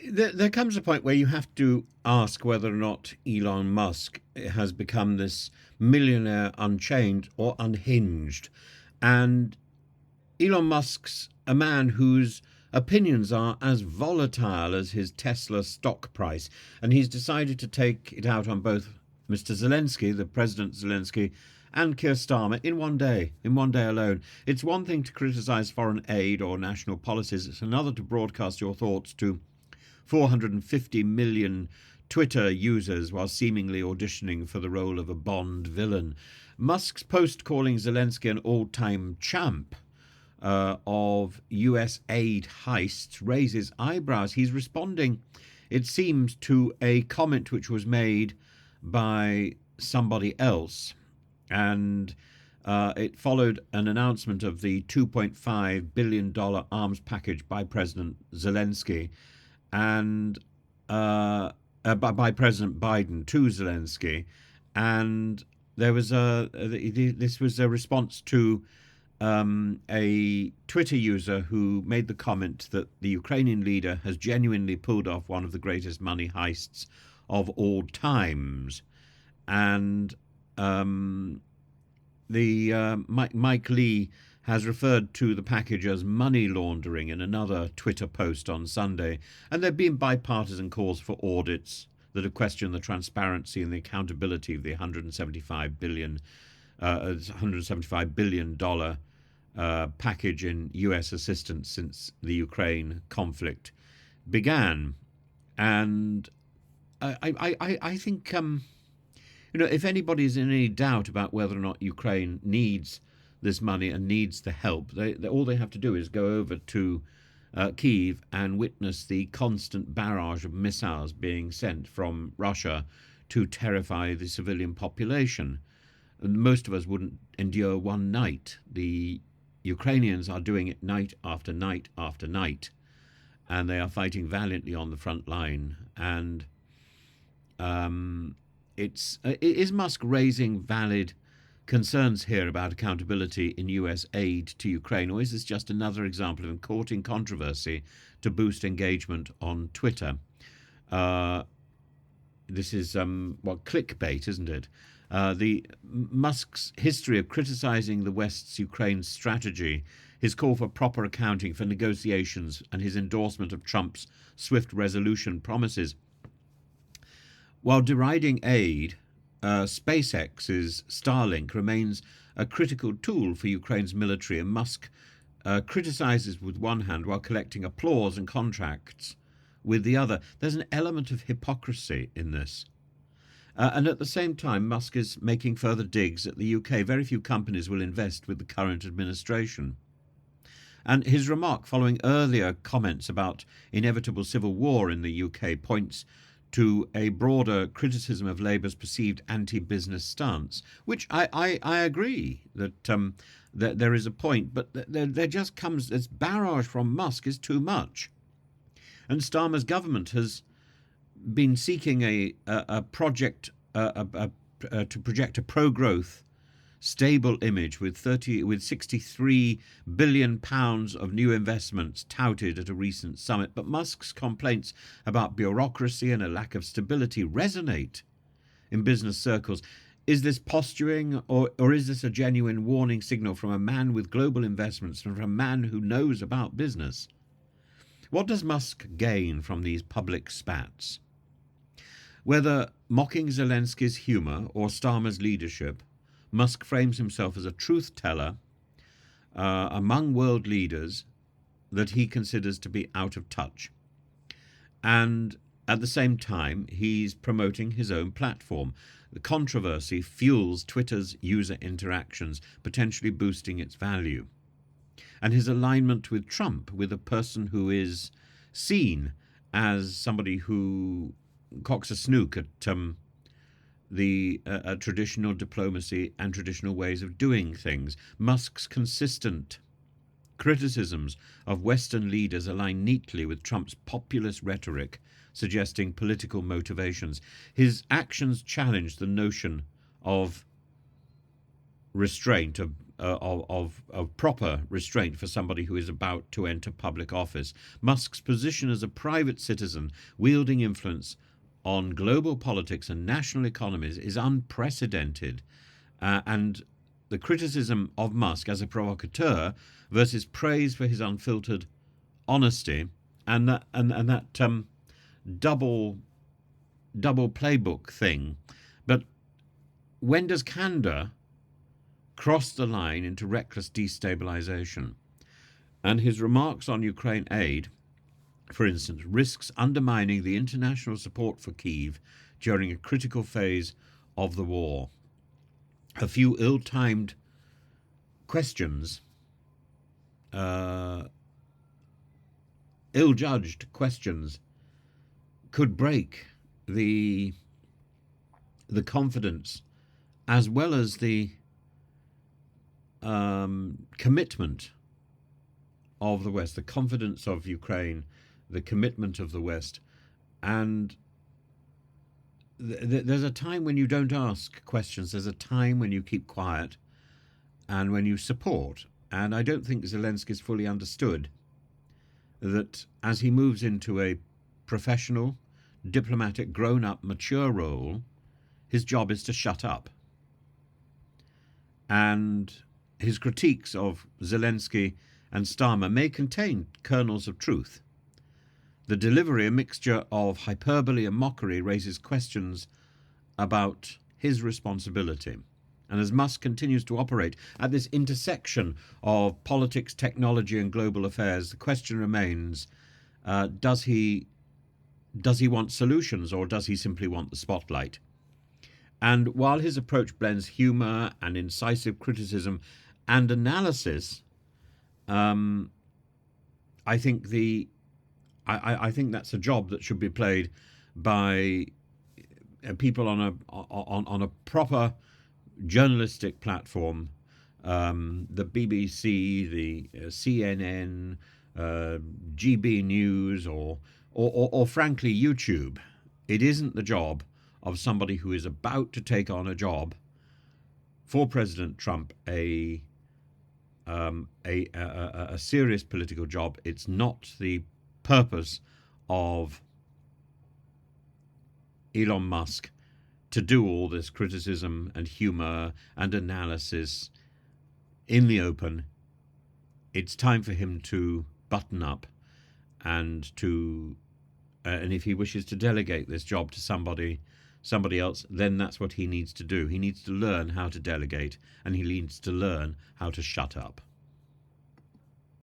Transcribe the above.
There comes a point where you have to ask whether or not Elon Musk has become this millionaire unchained or unhinged. And Elon Musk's a man whose opinions are as volatile as his Tesla stock price, and he's decided to take it out on both Mr. Zelensky, the President Zelensky, and Keir Starmer in one day alone. It's one thing to criticize foreign aid or national policies, it's another to broadcast your thoughts to 450 million Twitter users while seemingly auditioning for the role of a Bond villain. Musk's post calling Zelensky an all-time champ of US aid heists raises eyebrows. He's responding, it seems, to a comment which was made by somebody else. And it followed an announcement of the $2.5 billion arms package by President Zelensky and by President Biden to Zelensky. And there was this was a response to a Twitter user who made the comment that the Ukrainian leader has genuinely pulled off one of the greatest money heists of all times. And Mike Lee has referred to the package as money laundering in another Twitter post on Sunday, and there have been bipartisan calls for audits that have questioned the transparency and the accountability of the $175 billion package in US assistance since the Ukraine conflict began. And I think if anybody is in any doubt about whether or not Ukraine needs this money and needs the help, all they have to do is go over to Kyiv and witness the constant barrage of missiles being sent from Russia to terrify the civilian population. And most of us wouldn't endure one night. The Ukrainians are doing it night after night after night, and they are fighting valiantly on the front line. And is Musk raising valid concerns here about accountability in US aid to Ukraine, or is this just another example of him courting controversy to boost engagement on Twitter? This is clickbait, isn't it? The Musk's history of criticizing the West's Ukraine strategy, his call for proper accounting for negotiations, and his endorsement of Trump's swift resolution promises. While deriding aid, SpaceX's Starlink remains a critical tool for Ukraine's military, and Musk criticizes with one hand while collecting applause and contracts with the other. There's an element of hypocrisy in this. And at the same time, Musk is making further digs at the UK. Very few companies will invest with the current administration. And his remark following earlier comments about inevitable civil war in the UK points to a broader criticism of Labour's perceived anti-business stance, which I agree that there is a point, but there just comes, this barrage from Musk is too much. And Starmer's government has been seeking a project to project a pro-growth, stable image with 63 billion pounds of new investments touted at a recent summit. But Musk's complaints about bureaucracy and a lack of stability resonate in business circles. Is this posturing, or is this a genuine warning signal from a man with global investments and from a man who knows about business? What does Musk gain from these public spats? Whether mocking Zelensky's humour or Starmer's leadership, Musk frames himself as a truth teller among world leaders that he considers to be out of touch. And at the same time, he's promoting his own platform. The controversy fuels Twitter's user interactions, potentially boosting its value. And his alignment with Trump, with a person who is seen as somebody who cocks a snook at the traditional diplomacy and traditional ways of doing things. Musk's consistent criticisms of Western leaders align neatly with Trump's populist rhetoric, suggesting political motivations. His actions challenge the notion of restraint of proper restraint for somebody who is about to enter public office. Musk's position as a private citizen wielding influence on global politics and national economies is unprecedented, and the criticism of Musk as a provocateur versus praise for his unfiltered honesty, and that double playbook thing. But when does candor cross the line into reckless destabilization? And his remarks on Ukraine aid, for instance, risks undermining the international support for Kyiv during a critical phase of the war. A few ill-timed questions, ill-judged questions, could break the confidence as well as the commitment of the West, the confidence of Ukraine, the commitment of the West. And there's a time when you don't ask questions. There's a time when you keep quiet and when you support. And I don't think Zelensky's fully understood that as he moves into a professional, diplomatic, grown-up, mature role, his job is to shut up. And his critiques of Zelensky and Starmer may contain kernels of truth. The delivery, a mixture of hyperbole and mockery, raises questions about his responsibility. And as Musk continues to operate at this intersection of politics, technology, and global affairs, the question remains, does he want solutions, or does he simply want the spotlight? And while his approach blends humor and incisive criticism and analysis, I think I think that's a job that should be played by people on a proper journalistic platform, the BBC, the CNN, GB News, or frankly YouTube. It isn't the job of somebody who is about to take on a job for President Trump, a serious political job. It's not the purpose of Elon Musk to do all this criticism and humor and analysis in the open. It's time for him to button up and if he wishes to delegate this job to somebody else, then that's what he needs to do. He needs to learn how to delegate, and he needs to learn how to shut up.